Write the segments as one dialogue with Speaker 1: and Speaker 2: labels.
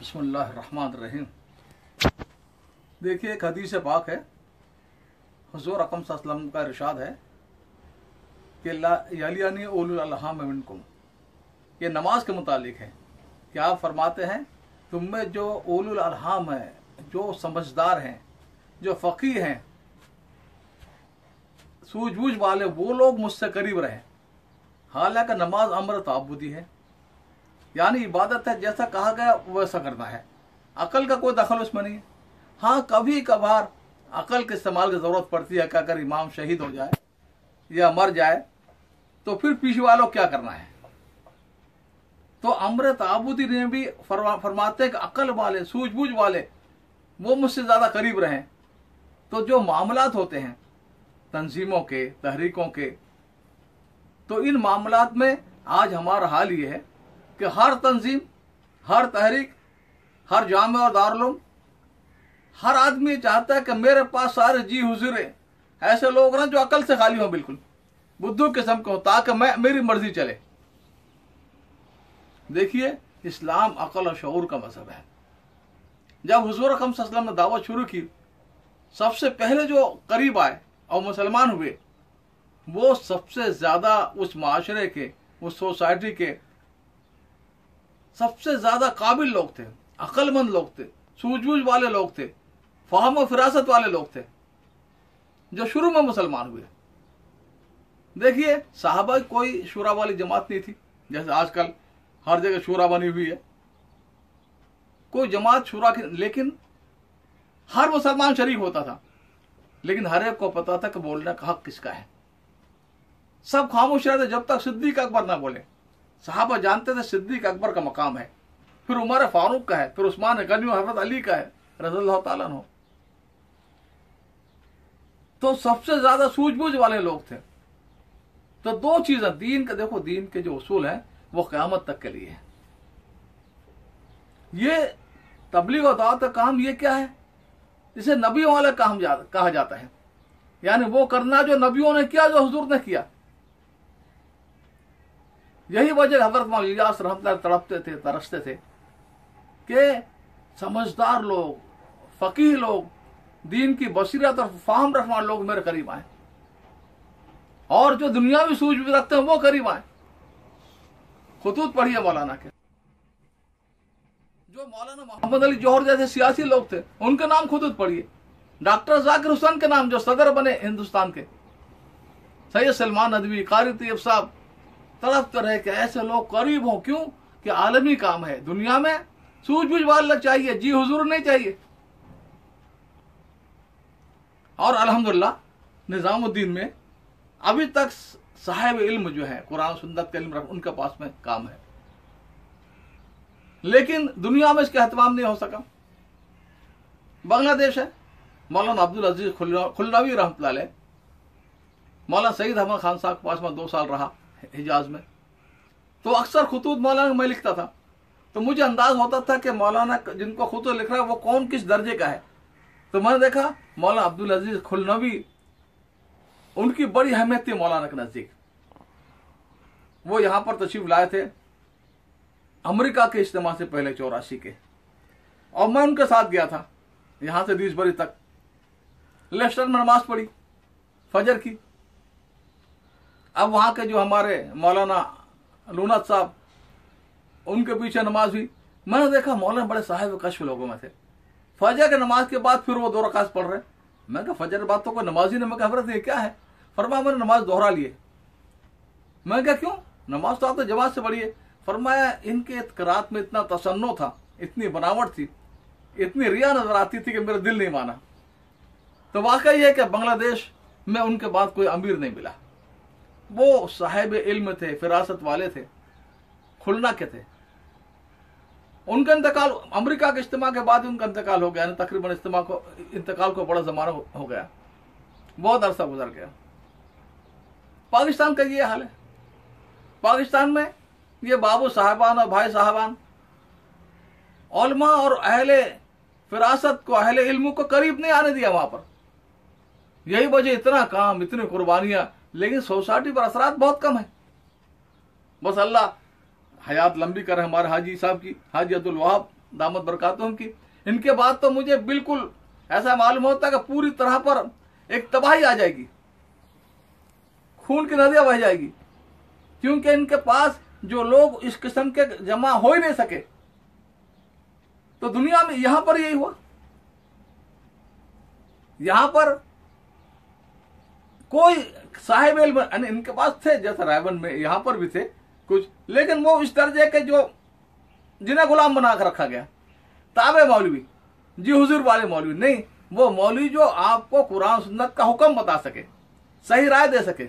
Speaker 1: बिस्मिल्लाहिर्रहमानिर्रहीम। देखिए, एक हदीस पाक है, हुज़ूर अक़रम सल्लल्लाहु अलैहि वसल्लम का इरशाद है कि ला यलियानी उलुल अरहाम मिनकुम। ये नमाज के मुतालिक है कि आप फरमाते हैं तुम में जो उलुल अरहाम है, जो समझदार हैं, जो फ़क़ीह हैं, सूझबूझ वाले, वो लोग मुझसे करीब रहें। हालांकि नमाज अमर ताबुदी है, यानी इबादत है, जैसा कहा गया वैसा करना है। अकल का कोई दखल उसमें नहीं है। हाँ, कभी कभार अकल के इस्तेमाल की ज़रूरत पड़ती है कि अगर इमाम शहीद हो जाए या मर जाए तो फिर पीछे वालों क्या करना है। तो अमर ताबुदी ने भी फरमाते हैं कि अकल वाले, सूझबूझ वाले, वो मुझसे ज़्यादा करीब रहें। तो जो मामलात होते हैं तंजीमों के, तहरीकों के, तो इन मामलात में आज हमारा हाल ये है कि हर तंजीम, हर तहरीक, हर जामे और दारुल, हर आदमी चाहता है कि मेरे पास सारे जी हुजूर ऐसे लोग ना जो अकल से खाली हों, बिल्कुल बुद्धू किस्म के हों, ताकि मेरी मर्जी चले। देखिए, इस्लाम अकल और शऊर का मजहब है। जब हुजूर अक़रम सल्लल्लाहु अलैहि वसल्लम ने दावत शुरू की, सबसे पहले जो करीब आए और मुसलमान हुए, वो सबसे ज्यादा उस माशरे के, उस सोसाइटी के सबसे ज्यादा काबिल लोग थे, अक्लमंद लोग थे, सूझबूझ वाले लोग थे, फ़हम और फिरासत वाले लोग थे, जो शुरू में मुसलमान हुए। देखिए, साहबा कोई शूरा वाली जमात नहीं थी, जैसे आजकल हर जगह शूरा बनी हुई है। कोई जमात शूरा की, लेकिन हर मुसलमान शरीक होता था, लेकिन हर एक को पता था कि बोलने का हक किसका है। सब खामोश रहते जब तक सिद्दीक अकबर ना बोले। साहबा जानते थे सिद्दीक अकबर का मकाम है, फिर उमर फारूक का है, फिर उस्मान गनी, हज़रत अली का है रज़ियल्लाहु ताला अन्हु। तो सबसे ज्यादा सूझबूझ वाले लोग थे। तो दो चीजें दीन के, देखो दीन के जो उसूल हैं वो क़यामत तक के लिए है। ये तबलीग और दावत का काम ये क्या है, इसे नबियों वाला काम कहा जाता है, यानी वो करना जो नबियों ने किया, जो हुजूर ने किया। यही वजह हजरत मौलाना इलियास रहमतुल्लाह तड़पते थे, तरसते थे कि समझदार लोग, फकीह लोग, दीन की बसीरत और फाहम रखने वाले लोग मेरे करीब आए, और जो दुनियावी सूझ भी रखते हैं वो करीब आए। खुतूत पढ़िए मौलाना के, जो मौलाना मोहम्मद अली जौहर जैसे सियासी लोग थे उनके नाम खुतूत पढ़िए। डॉक्टर जाकिर हुसैन के नाम, जो सदर बने हिंदुस्तान के, सैयद सलमान नदवी, कारी तैयब साहब, तड़पते रहे कि ऐसे लोग करीब हों। क्यों? कि आलमी काम है, दुनिया में सूझबूझ वाले चाहिए, जी हुजूर नहीं चाहिए। और अल्हम्दुलिल्लाह निजामुद्दीन में अभी तक साहिब इल्म जो है, कुरान सुन्नत का इल्म उनके पास में काम है, लेकिन दुनिया में इसका एहतमाम नहीं हो सका। बांग्लादेश है, मौलाना अब्दुल अजीज खुलनवी रहमतुल्लाह अलैह, मौलाना सईद अहमद खान साहब के पास में 2 साल रहा हिजाज में। तो अक्सर खुतूत मौलाना मैं लिखता था, तो मुझे अंदाज होता था कि मौलाना जिनको खुतूत लिख रहा है वो कौन किस दर्जे का है। तो मैंने देखा मौलाना अब्दुल अजीज खुलनवी, उनकी बड़ी अहमियत थी मौलाना के नजदीक। वो यहां पर तशरीफ लाए थे अमेरिका के इज्तिमा से पहले 84 के, और मैं उनके साथ गया था यहां से डीसबरी तक। लेस्टर में नमाज पढ़ी फजर की। अब वहां के जो हमारे मौलाना लूनत साहब, उनके पीछे नमाज हुई। मैंने देखा मौलाना बड़े साहिब कश्फ लोगों में थे। फजर के नमाज के बाद फिर वो 2 रकात पढ़ रहे। मैं कहा फजर के बाद तो कोई नमाजी ने, मैं कहा हजरत ये क्या है? फरमाया मैंने नमाज दोहरा लिए। मैं कहा क्यों? नमाज तो आप तो जमात से पढ़िए। फरमाया इनके क़रात में इतना तसन्नो था, इतनी बनावट थी, इतनी रिया नजर आती थी कि मेरा दिल नहीं माना। तो वाकई है कि बांग्लादेश में उनके बाद कोई अमीर नहीं मिला। वो साहिब इल्म थे, फिरासत वाले थे, खुलना के थे। उनका इंतकाल अमेरिका के इज्तिमा के बाद उनका इंतकाल हो गया, तकरीबन इंतकाल को बड़ा जमाना हो गया, बहुत अरसा गुजर गया। पाकिस्तान का ये हाल है। पाकिस्तान में ये बाबू साहबान और भाई साहबान उलमा और अहले फिरासत को, अहले इल्म को करीब नहीं आने दिया वहां पर। यही वजह, इतना काम, इतनी कुर्बानियां, लेकिन सोसाइटी पर असरात बहुत कम है। बस अल्लाह हयात लंबी करे हमारे हाजी साहब की, हाजी अब्दुल वहाब दामद बरकातुहुम की, इनके बाद तो मुझे बिल्कुल ऐसा मालूम होता है कि पूरी तरह पर एक तबाही आ जाएगी, खून की नदियां बह जाएगी, क्योंकि इनके पास जो लोग इस किस्म के जमा हो ही नहीं सके। तो दुनिया में यहां पर यही हुआ, यहां पर कोई साहिब इल्म इनके पास थे, जैसे रायबन में यहां पर भी थे कुछ, लेकिन वो इस दर्जे के जो जिन्हें गुलाम बना कर रखा गया, ताबे मौलवी, जी हुजूर वाले मौलवी नहीं, वो मौलवी जो आपको कुरान सुन्नत का हुक्म बता सके, सही राय दे सके।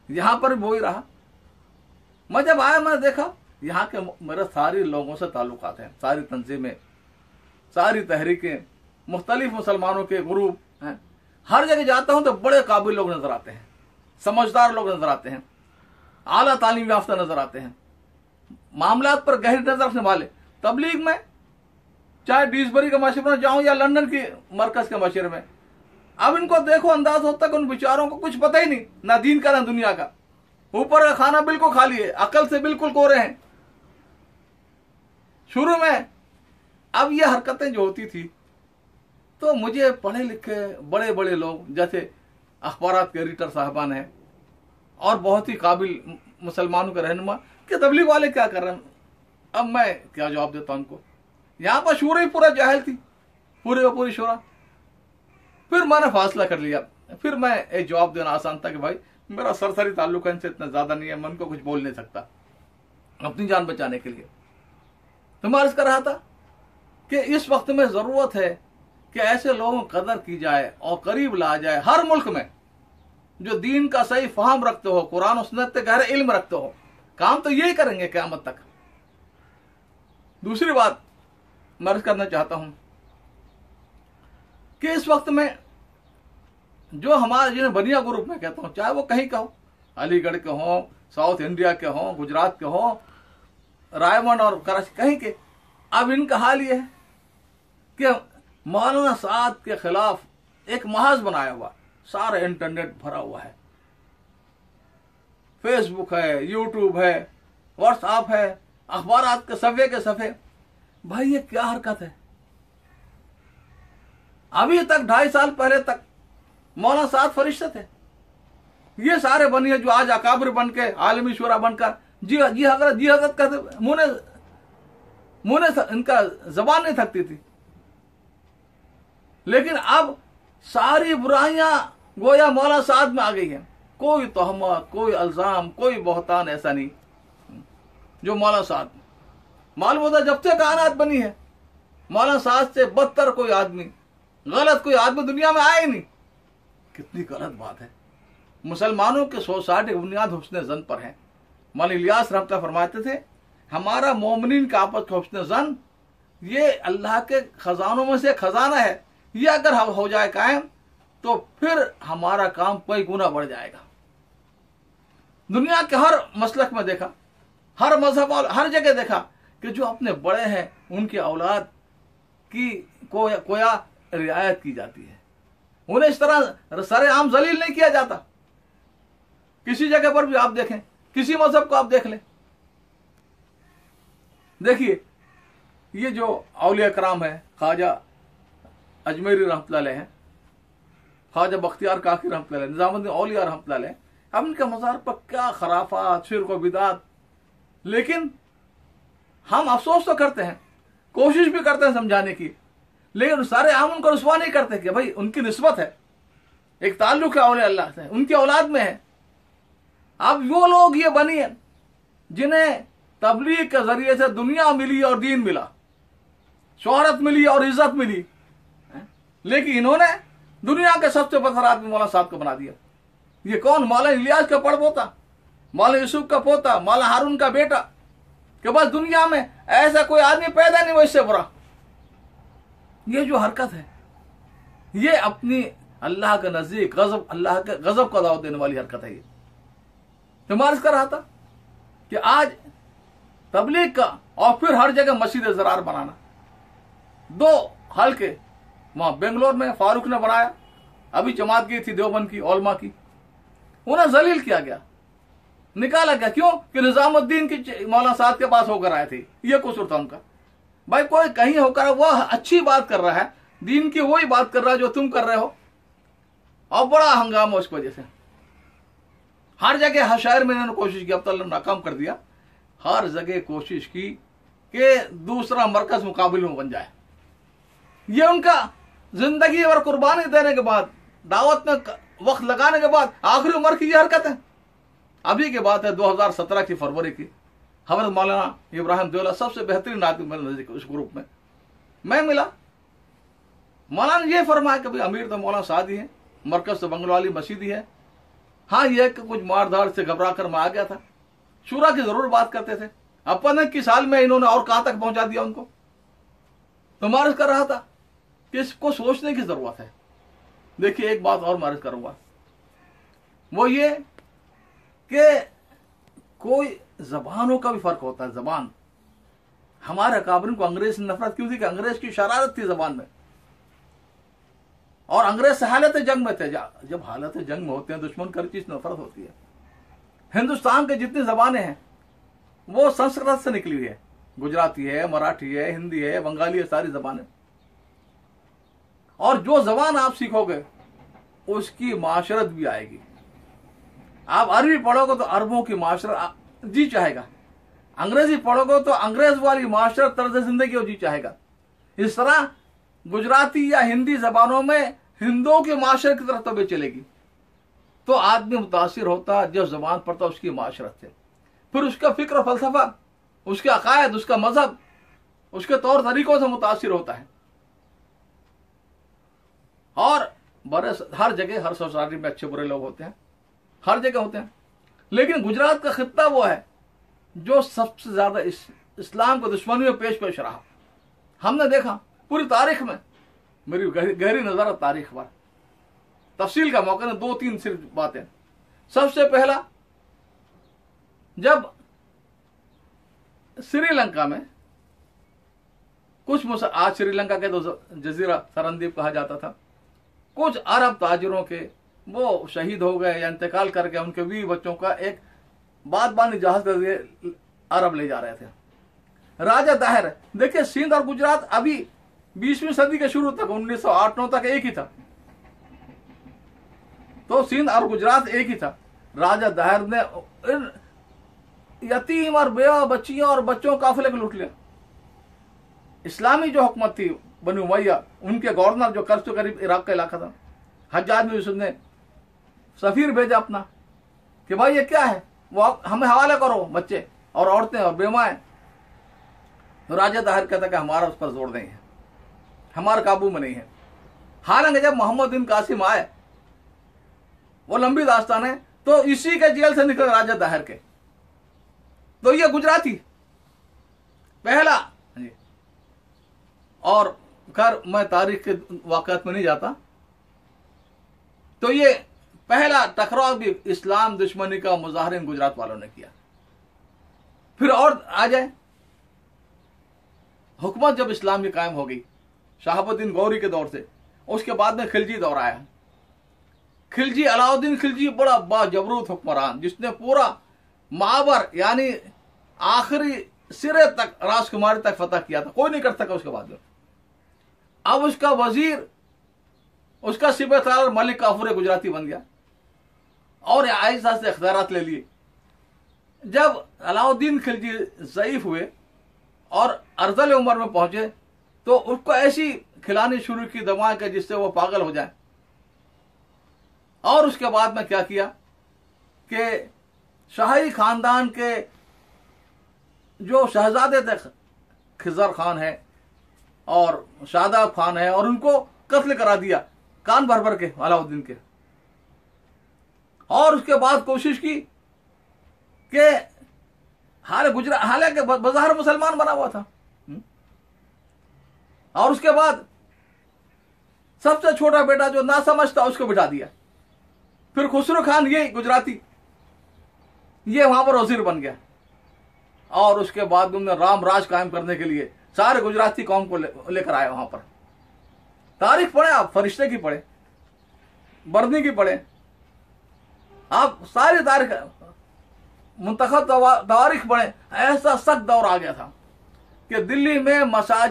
Speaker 1: यहां पर वो ही रहा। मैं जब आया, मैं देखा यहाँ के मेरे सारे लोगों से ताल्लुकात हैं, सारी तंजीमें, सारी तहरीकें, मुख्तलिफ मुसलमानों के ग्रुप हैं। हर जगह जाता हूं तो बड़े काबिल लोग नजर आते हैं, समझदार लोग नजर आते हैं, आला तालीम याफ्ता नजर आते हैं, मामलात पर गहरी नजर रखने वाले। तबलीग में चाहे डीसबरी के मशवरे में जाऊं या लंदन की मरकज के मशवरे में, अब इनको देखो अंदाज होता है कि उन बेचारों को कुछ पता ही नहीं, ना दीन का ना दुनिया का, ऊपर का खाना बिल्कुल खाली है, अकल से बिल्कुल कोरे हैं शुरू में। अब ये हरकतें जो होती थी तो मुझे पढ़े लिखे बड़े बड़े लोग जैसे अखबारात के एडिटर साहबान हैं और बहुत ही काबिल मुसलमानों के रहनुमा कि तबलीग वाले क्या कर रहे हैं, अब मैं क्या जवाब देता हूं उनको। यहां पर शूरा ही पूरा जाहिल थी, पूरे का पूरी शूरा। फिर मैंने फासला कर लिया, फिर मैं एक जवाब देना आसान था कि भाई मेरा सरसरी ताल्लुक इनसे इतना ज्यादा नहीं है, मैं उनको कुछ बोल नहीं सकता अपनी जान बचाने के लिए। तो मैं अर्ज कर रहा था कि इस वक्त में जरूरत है कि ऐसे लोगों की कदर की जाए और करीब ला जाए हर मुल्क में, जो दीन का सही फहम रखते हो, कुरान और सुन्नत के गहरे इल्म रखते हो। काम तो यही करेंगे क़यामत तक। दूसरी बात मैं अर्ज करना चाहता हूं कि इस वक्त में जो हमारे जिन्हें बनिया ग्रुप में कहता हूं, चाहे वो कहीं का हो, अलीगढ़ के हों, साउथ इंडिया के हों, गुजरात के हों, रायबन और कराची, कहीं के, अब इनका हाल ये है कि मौलाना साद के खिलाफ एक महाज बनाया हुआ, सारा इंटरनेट भरा हुआ है, फेसबुक है, यूट्यूब है, व्हाट्सएप है, अखबारात के सफ़े के सफ़े। भाई ये क्या हरकत है? अभी तक 2.5 साल पहले तक मौलाना साद फरिश्ते थे, ये सारे बनिए जो आज अकाबिर बन के आलमी शुरा बनकर जी हजरत कहते, मुंह इनका जबान नहीं थकती थी। लेकिन अब सारी बुराइयां गोया मौलाना साद में आ गई हैं। कोई तोहमत, कोई अल्जाम, कोई बहतान ऐसा नहीं जो मौलाना साद। मालूम होता जब से कायनात बनी है मौलाना साद से बदतर कोई आदमी, गलत कोई आदमी दुनिया में आया ही नहीं। कितनी गलत बात है। मुसलमानों के सोसाइटी की बुनियाद हुस्न ज़न पर है। मौलाना इलियास रहमतुल्लाह फरमाते थे, हमारा मोमिनीन का आपस का हुस्न ज़न ये अल्लाह के खजानों में से खजाना है। ये अगर हो जाए कायम तो फिर हमारा काम कई गुना बढ़ जाएगा। दुनिया के हर मसलक में देखा, हर मजहब और हर जगह देखा कि जो अपने बड़े हैं उनकी औलाद की कोया रियायत की जाती है, उन्हें इस तरह सरेआम जलील नहीं किया जाता। किसी जगह पर भी आप देखें, किसी मजहब को आप देख लें, देखिए ये जो औलिया कराम है, ख्वाजा अजमेरी रहमतुल्लाह अलैह हैं, ख्वाजा बख्तियार काकी रहमतुल्लाह अलैह, निजामुद्दीन औलिया रहमतुल्लाह अलैह, अब इनके मज़ार पर क्या खराफात, शिर्क और बिदात। लेकिन हम अफसोस तो करते हैं, कोशिश भी करते हैं समझाने की, लेकिन सारे आम उनको रुसवा नहीं करते कि भाई उनकी निस्बत है, एक ताल्लुक है औलिया अल्लाह से, उनकी औलाद में है। अब वो लोग ये बनी है जिन्हें तबलीग के जरिए से दुनिया मिली और दीन मिला, शोहरत मिली और इज्जत मिली, लेकिन इन्होंने दुनिया के सबसे बदतर आदमी मौलाना साहब को बना दिया। ये कौन? मौलाना इलियास का पड़पोता, मौलाना यूसुफ का पोता, मौलाना हारून का बेटा, कि बस दुनिया में ऐसा कोई आदमी पैदा नहीं वो इससे बुरा। ये जो हरकत है ये अपनी अल्लाह के नजदीक गजब, अल्लाह के गजब का दावत देने वाली हरकत है। ये तो मैं अर्ज कर रहा था कि आज तबलीग का और फिर हर जगह मस्जिद ज़रार बनाना, 2 हल्के वहां बेंगलोर में फारूक ने बनाया, अभी जमात गई थी देवबंद की ओलमा की, उन्हें जलील किया गया, निकाला गया। क्यों? कि निजामुद्दीन की मौलाना साहब के पास होकर आए थे, ये कसूर था उनका। भाई कोई कहीं होकर वह अच्छी बात कर रहा है, दीन की वही बात कर रहा है जो तुम कर रहे हो, और बड़ा हंगामा उसकी वजह से। हर जगह हर शहर में इन्होंने कोशिश की, अब तो नाकाम कर दिया। हर जगह कोशिश की कि दूसरा मरकज मुकाबले में बन जाए। ये उनका जिंदगी और कुर्बानी देने के बाद, दावत में वक्त लगाने के बाद आखिरी उम्र की ये हरकत है। अभी की बात है 2017 की फरवरी की। हजरत मौलाना इब्राहिम देवला सबसे बेहतरीन आदमी मेरे नजदीक उस ग्रुप में मैं मिला। मौलाना ये फरमाया कि भाई अमीर तो मौलाना सादी है, मरकज तो बंगलो वाली मसीदी है। हाँ यह कि कुछ मारधाड़ से घबरा कर मैं आ गया था। शूरा की जरूर बात करते थे, अपन की साल में इन्होंने और कहां तक पहुंचा दिया उनको। तो मार्ज कर रहा था कि इसको सोचने की जरूरत है। देखिए एक बात और मार्ज करूंगा, वो ये कि कोई जबानों का भी फर्क होता है। जबान, हमारे अकाबरीन को अंग्रेज से नफरत क्यों थी कि अंग्रेज की शरारत थी जबान में, और अंग्रेज से हालत जंग में थे। जब हालत जंग में होते हैं दुश्मन कर चीज नफरत होती है। हिंदुस्तान के जितनी जबानें हैं वो संस्कृत से निकली हुई है। गुजराती है, मराठी है, हिंदी है, बंगाली है, सारी जबानें। और जो जबान आप सीखोगे उसकी माशरत भी आएगी। आप अरबी पढ़ोगे तो अरबों की माशरत जी चाहेगा, अंग्रेजी पढ़ोगे तो अंग्रेज वाली माशरत तर्ज जिंदगी वो जी चाहेगा। इस तरह गुजराती या हिंदी जबानों में हिंदुओं के माशरे की तरफ तबीयत चलेगी। तो आदमी मुतासिर होता जो जबान पढ़ता उसकी माशरत से, फिर उसका फिक्र फलसफा, उसके अकायद, उसका मजहब, उसके तौर तरीकों से मुतासिर होता है। और बड़े हर जगह हर सोसाइटी में अच्छे बुरे लोग होते हैं, हर जगह होते हैं। लेकिन गुजरात का खित्ता वो है जो सबसे ज्यादा इस्लाम को दुश्मनी में पेश रहा। हमने देखा पूरी तारीख में, मेरी गहरी नजर तारीख पर, तफसील का मौका नहीं, 2-3 सिर्फ बातें। सबसे पहला, जब श्रीलंका में कुछ आज श्रीलंका के तो जजीरा सरनद्वीप कहा जाता था, कुछ अरब ताजिरों के वो शहीद हो गए या इंतकाल करके उनके 20 बच्चों का एक बादबानी जहाज के अरब ले जा रहे थे। राजा दाहिर, देखिए सिंध और गुजरात अभी 20वीं सदी के शुरू तक 1908-9 तक एक ही था, तो सिंध और गुजरात एक ही था। राजा दाहिर ने यतीम और बेवा बच्चियों और बच्चों काफिले को लूट लिया। इस्लामी जो हुकूमत थी बनी उमैया, उनके गवर्नर जो कर्ज करीब इराक का इलाका था, हज्जाज बिन यूसुफ ने सफीर भेजा अपना कि भाई ये क्या है, वो हमें हवाला करो, बच्चे और औरतें और बेमाएं। तो राजा दाहिर कहता कि हमारा उस पर जोर नहीं है, हमारे काबू में नहीं है। हालांकि जब मोहम्मद बिन कासिम आए, वो लंबी दास्तान है, तो इसी के जेल से निकले राजा दाहिर के। तो ये गुजराती पहला। और खैर मैं तारीख के वाकयात में नहीं जाता, तो ये पहला टकराव भी इस्लाम दुश्मनी का मुजाहरा इन गुजरात वालों ने किया। फिर और आ जाए, हुकूमत जब इस्लाम की कायम हो गई शहाबुद्दीन गौरी के दौर से, उसके बाद में खिलजी दौर आया। खिलजी, अलाउद्दीन खिलजी बड़ा बाजबरूत हुक्मरान, जिसने पूरा मावर यानी आखिरी सिरे तक राजकुमारी तक फतह किया था, कोई नहीं कर सका उसके बाद में। अब उसका वजीर, उसका सिपहसालार मलिक काफूर गुजराती बन गया और आहिस्ता से इख्तियारात ले लिए। जब अलाउद्दीन खिलजी ज़ईफ हुए और अर्ज़ल उम्र में पहुंचे, तो उसको ऐसी खिलानी शुरू की दवाएं कि जिससे वो पागल हो जाए। और उसके बाद में क्या किया कि शाही खानदान के जो शहजादे थे, खिजर खान है और शादाब खान है, और उनको कत्ल करा दिया कान भर भर के अलाउद्दीन के। और उसके बाद कोशिश की कि हालांकि बज़ाहिर मुसलमान बना हुआ था, और उसके बाद सबसे छोटा बेटा जो ना समझता उसको बिठा दिया। फिर खुसरो खान, ये गुजराती, ये वहां पर वजीर बन गया। और उसके बाद उन्होंने राम राज कायम करने के लिए सारे गुजराती कौम को लेकर आए वहां पर। तारीख पढ़े आप, फरिश्ते की पढ़े, बर्नी की पढ़े, आप सारी तारीख मुंतखब तारीख पढ़े। ऐसा सख्त दौर आ गया था कि दिल्ली में मसाजिद